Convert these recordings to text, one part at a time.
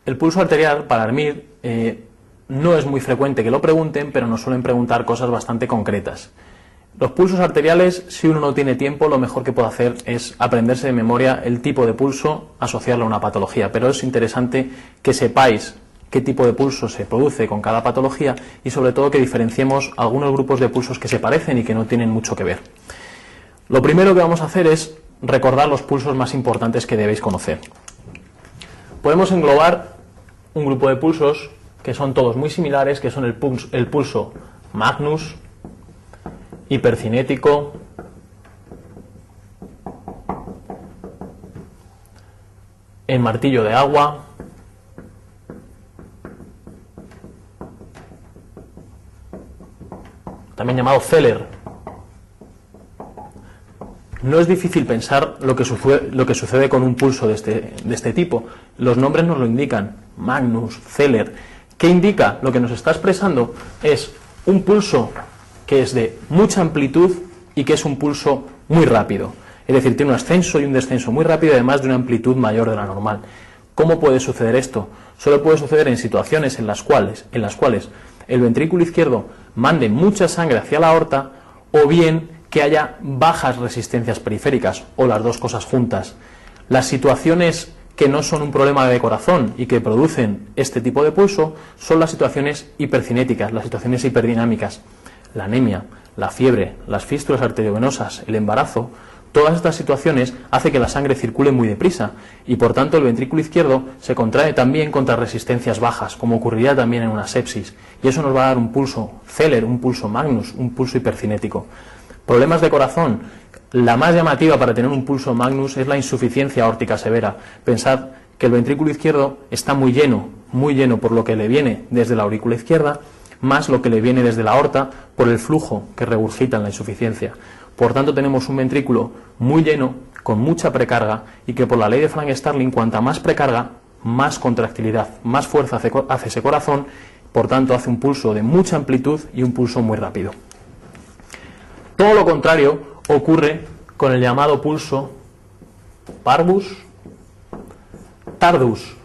El pulso arterial para dormir no es muy frecuente que lo pregunten, pero nos suelen preguntar cosas bastante concretas. Los pulsos arteriales, si uno no tiene tiempo, lo mejor que puede hacer es aprenderse de memoria el tipo de pulso, asociarlo a una patología, pero es interesante que sepáis qué tipo de pulso se produce con cada patología y sobre todo que diferenciemos algunos grupos de pulsos que se parecen y que no tienen mucho que ver. Lo primero que vamos a hacer es recordar los pulsos más importantes que debéis conocer. Podemos englobar un grupo de pulsos que son todos muy similares, que son el pulso Magnus, hipercinético, el martillo de agua, también llamado Zeller. No es difícil pensar lo que sucede con un pulso de este tipo. Los nombres nos lo indican. Magnus, Zeller. ¿Qué indica? Lo que nos está expresando es un pulso que es de mucha amplitud y que es un pulso muy rápido. Es decir, tiene un ascenso y un descenso muy rápido, además de una amplitud mayor de la normal. ¿Cómo puede suceder esto? Solo puede suceder en situaciones en las cuales el ventrículo izquierdo mande mucha sangre hacia la aorta, o bien que haya bajas resistencias periféricas, o las dos cosas juntas. Las situaciones que no son un problema de corazón y que producen este tipo de pulso son las situaciones hipercinéticas, las situaciones hiperdinámicas. La anemia, la fiebre, las fístulas arteriovenosas, el embarazo, todas estas situaciones hacen que la sangre circule muy deprisa y por tanto el ventrículo izquierdo se contrae también contra resistencias bajas, como ocurriría también en una sepsis, y eso nos va a dar un pulso Zeller, un pulso Magnus, un pulso hipercinético. Problemas de corazón. La más llamativa para tener un pulso Magnus es la insuficiencia aórtica severa. Pensad que el ventrículo izquierdo está muy lleno por lo que le viene desde la aurícula izquierda, más lo que le viene desde la aorta por el flujo que regurgita en la insuficiencia. Por tanto, tenemos un ventrículo muy lleno, con mucha precarga, y que por la ley de Frank-Starling, cuanta más precarga, más contractilidad, más fuerza hace ese corazón, por tanto hace un pulso de mucha amplitud y un pulso muy rápido. Todo lo contrario ocurre con el llamado pulso parvus tardus.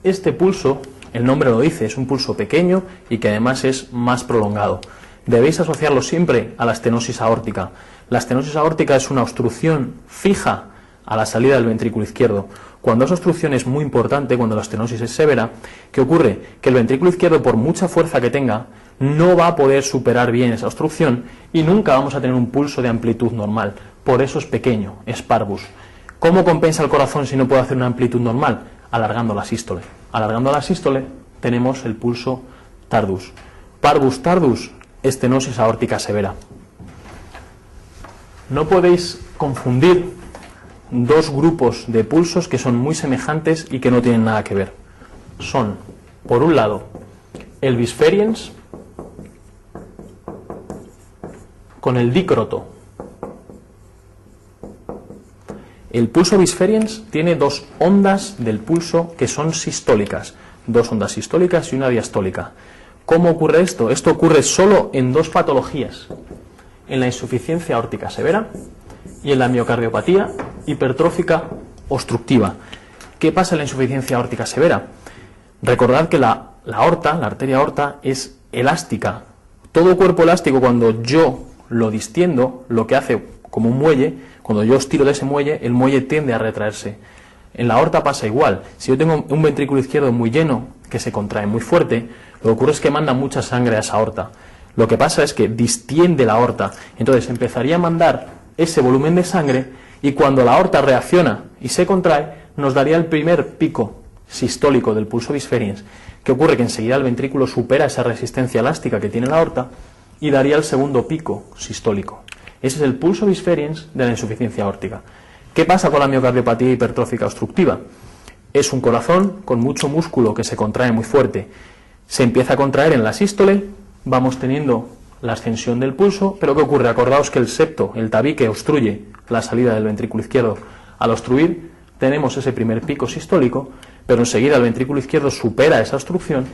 Este pulso, el nombre lo dice, es un pulso pequeño y que además es más prolongado. Debéis asociarlo siempre a la estenosis aórtica. La estenosis aórtica es una obstrucción fija a la salida del ventrículo izquierdo. Cuando esa obstrucción es muy importante, cuando la estenosis es severa, ¿qué ocurre? Que el ventrículo izquierdo, por mucha fuerza que tenga, no va a poder superar bien esa obstrucción y nunca vamos a tener un pulso de amplitud normal. Por eso es pequeño, es parvus. ¿Cómo compensa el corazón si no puede hacer una amplitud normal? Alargando la sístole. Alargando la sístole tenemos el pulso tardus. Parvus tardus, estenosis aórtica severa. No podéis confundir dos grupos de pulsos que son muy semejantes y que no tienen nada que ver. Son, por un lado, el bisferiens con el dícroto. El pulso bisferiens tiene dos ondas del pulso que son sistólicas, dos ondas sistólicas y una diastólica. ¿Cómo ocurre esto? Esto ocurre solo en dos patologías, en la insuficiencia aórtica severa y en la miocardiopatía hipertrófica obstructiva. ¿Qué pasa en la insuficiencia aórtica severa? Recordad que la aorta, la arteria aorta, es elástica. Todo cuerpo elástico, cuando yo lo distiendo, lo que hace como un muelle, cuando yo estiro de ese muelle, el muelle tiende a retraerse. En la aorta pasa igual. Si yo tengo un ventrículo izquierdo muy lleno, que se contrae muy fuerte, lo que ocurre es que manda mucha sangre a esa aorta. Lo que pasa es que distiende la aorta. Entonces empezaría a mandar ese volumen de sangre y cuando la aorta reacciona y se contrae, nos daría el primer pico sistólico del pulso bisferiens. ¿Qué ocurre? Que enseguida el ventrículo supera esa resistencia elástica que tiene la aorta y daría el segundo pico sistólico. Ese es el pulso bisferiens de la insuficiencia aórtica. ¿Qué pasa con la miocardiopatía hipertrófica obstructiva? Es un corazón con mucho músculo que se contrae muy fuerte. Se empieza a contraer en la sístole, vamos teniendo la ascensión del pulso, pero ¿qué ocurre? Acordaos que el septo, el tabique, obstruye la salida del ventrículo izquierdo. Al obstruir tenemos ese primer pico sistólico, pero enseguida el ventrículo izquierdo supera esa obstrucción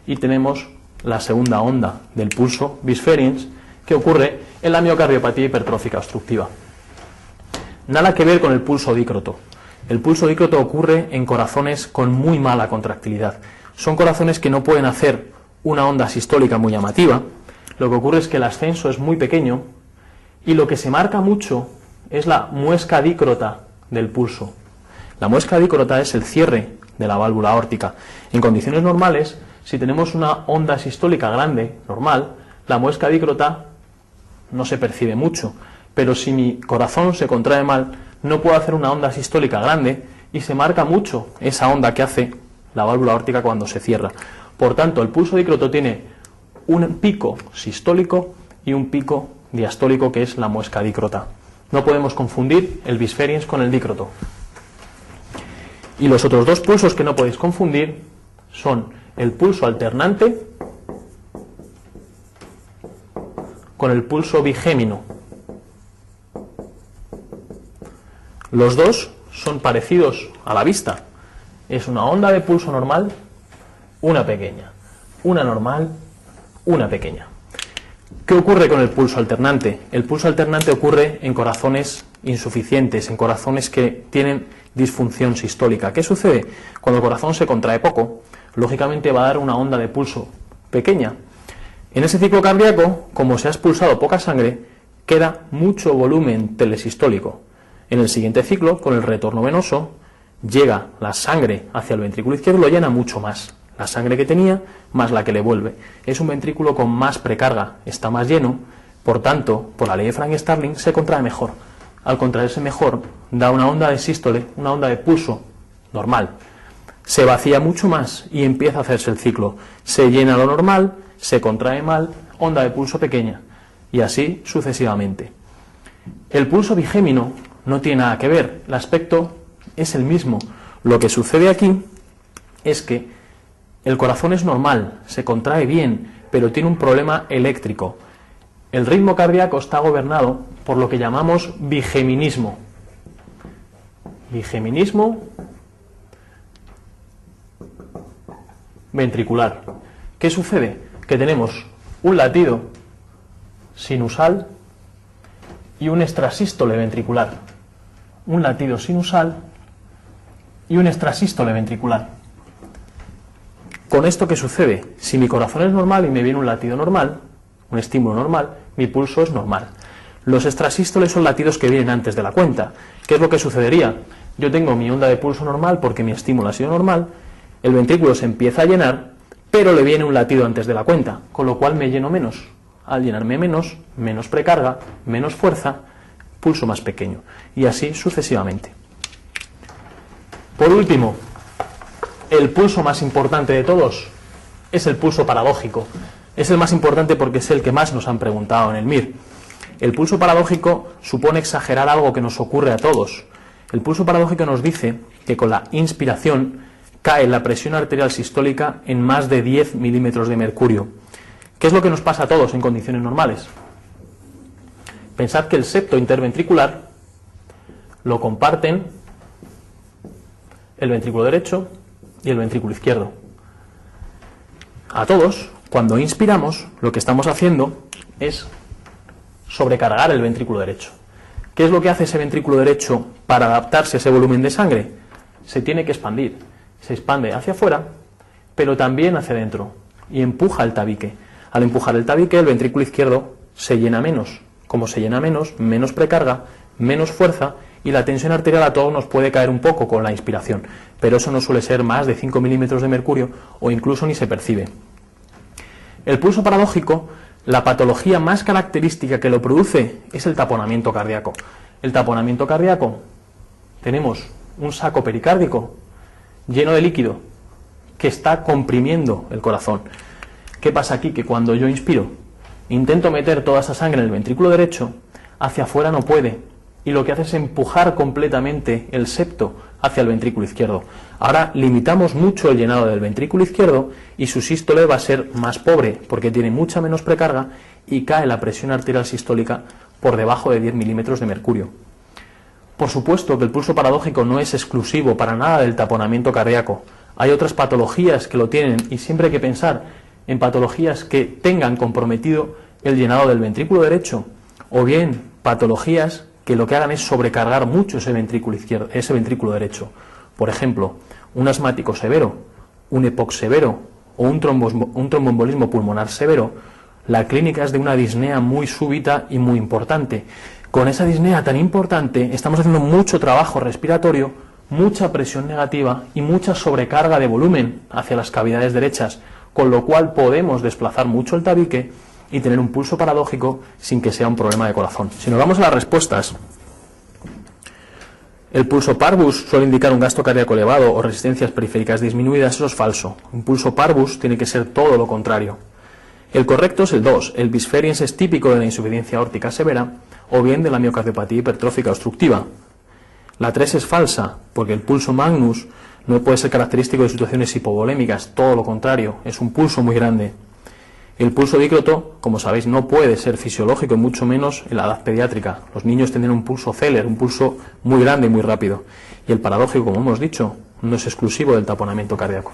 y tenemos la segunda onda del pulso bisferiens que ocurre en la miocardiopatía hipertrófica obstructiva. Nada que ver con el pulso dícroto. El pulso dícroto ocurre en corazones con muy mala contractilidad. Son corazones que no pueden hacer una onda sistólica muy llamativa. Lo que ocurre es que el ascenso es muy pequeño y lo que se marca mucho es la muesca dícrota del pulso. La muesca dícrota es el cierre de la válvula aórtica. En condiciones normales, si tenemos una onda sistólica grande, normal, la muesca dícrota no se percibe mucho, pero si mi corazón se contrae mal, no puedo hacer una onda sistólica grande y se marca mucho esa onda que hace la válvula aórtica cuando se cierra. Por tanto, el pulso dícroto tiene un pico sistólico y un pico diastólico, que es la muesca dícrota. No podemos confundir el bisferiens con el dícroto. Y los otros dos pulsos que no podéis confundir son el pulso alternante con el pulso bigémino. Los dos son parecidos a la vista. Es una onda de pulso normal, una pequeña. Una normal, una pequeña. ¿Qué ocurre con el pulso alternante? El pulso alternante ocurre en corazones insuficientes, en corazones que tienen disfunción sistólica. ¿Qué sucede? Cuando el corazón se contrae poco, lógicamente va a dar una onda de pulso pequeña. En ese ciclo cardíaco, como se ha expulsado poca sangre, queda mucho volumen telesistólico. En el siguiente ciclo, con el retorno venoso, llega la sangre hacia el ventrículo izquierdo y lo llena mucho más. La sangre que tenía más la que le vuelve. Es un ventrículo con más precarga, está más lleno, por tanto, por la ley de Frank-Starling, se contrae mejor. Al contraerse mejor, da una onda de sístole, una onda de pulso normal. Se vacía mucho más y empieza a hacerse el ciclo. Se llena lo normal, se contrae mal, onda de pulso pequeña, y así sucesivamente. El pulso bigémino no tiene nada que ver, el aspecto es el mismo. Lo que sucede aquí es que el corazón es normal, se contrae bien, pero tiene un problema eléctrico. El ritmo cardíaco está gobernado por lo que llamamos bigeminismo. Bigeminismo ventricular. ¿Qué sucede? Que tenemos un latido sinusal y un extrasístole ventricular. Un latido sinusal y un extrasístole ventricular. ¿Con esto qué sucede? Si mi corazón es normal y me viene un latido normal, un estímulo normal, mi pulso es normal. Los extrasístoles son latidos que vienen antes de la cuenta. ¿Qué es lo que sucedería? Yo tengo mi onda de pulso normal porque mi estímulo ha sido normal, el ventrículo se empieza a llenar, pero le viene un latido antes de la cuenta, con lo cual me lleno menos. Al llenarme menos, menos precarga, menos fuerza, pulso más pequeño. Y así sucesivamente. Por último, el pulso más importante de todos es el pulso paradójico. Es el más importante porque es el que más nos han preguntado en el MIR. El pulso paradójico supone exagerar algo que nos ocurre a todos. El pulso paradójico nos dice que con la inspiración cae la presión arterial sistólica en más de 10 milímetros de mercurio. ¿Qué es lo que nos pasa a todos en condiciones normales? Pensad que el septo interventricular lo comparten el ventrículo derecho y el ventrículo izquierdo. A todos, cuando inspiramos, lo que estamos haciendo es sobrecargar el ventrículo derecho. ¿Qué es lo que hace ese ventrículo derecho para adaptarse a ese volumen de sangre? Se tiene que expandir. Se expande hacia afuera, pero también hacia adentro, y empuja el tabique. Al empujar el tabique, el ventrículo izquierdo se llena menos. Como se llena menos, menos precarga, menos fuerza, y la tensión arterial a todos nos puede caer un poco con la inspiración, pero eso no suele ser más de 5 milímetros de mercurio o incluso ni se percibe. El pulso paradójico, la patología más característica que lo produce es el taponamiento cardíaco. El taponamiento cardíaco, tenemos un saco pericárdico lleno de líquido que está comprimiendo el corazón. ¿Qué pasa aquí? Que cuando yo inspiro, intento meter toda esa sangre en el ventrículo derecho, hacia afuera no puede, y lo que hace es empujar completamente el septo hacia el ventrículo izquierdo. Ahora limitamos mucho el llenado del ventrículo izquierdo y su sístole va a ser más pobre porque tiene mucha menos precarga y cae la presión arterial sistólica por debajo de 10 milímetros de mercurio. Por supuesto que el pulso paradójico no es exclusivo para nada del taponamiento cardíaco. Hay otras patologías que lo tienen y siempre hay que pensar en patologías que tengan comprometido el llenado del ventrículo derecho o bien patologías que lo que hagan es sobrecargar mucho ese ventrículo izquierdo, ese ventrículo derecho. Por ejemplo, un asmático severo, un EPOC severo o un tromboembolismo pulmonar severo, la clínica es de una disnea muy súbita y muy importante. Con esa disnea tan importante estamos haciendo mucho trabajo respiratorio, mucha presión negativa y mucha sobrecarga de volumen hacia las cavidades derechas, con lo cual podemos desplazar mucho el tabique y tener un pulso paradójico sin que sea un problema de corazón. Si nos vamos a las respuestas, el pulso parvus suele indicar un gasto cardíaco elevado o resistencias periféricas disminuidas. Eso es falso. Un pulso parvus tiene que ser todo lo contrario. El correcto es el 2. El bisferiens es típico de la insuficiencia aórtica severa o bien de la miocardiopatía hipertrófica obstructiva. La 3 es falsa, porque el pulso magnus no puede ser característico de situaciones hipovolémicas, todo lo contrario, es un pulso muy grande. El pulso dícroto, como sabéis, no puede ser fisiológico, y mucho menos en la edad pediátrica. Los niños tienen un pulso Zeller, un pulso muy grande y muy rápido. Y el paradójico, como hemos dicho, no es exclusivo del taponamiento cardíaco.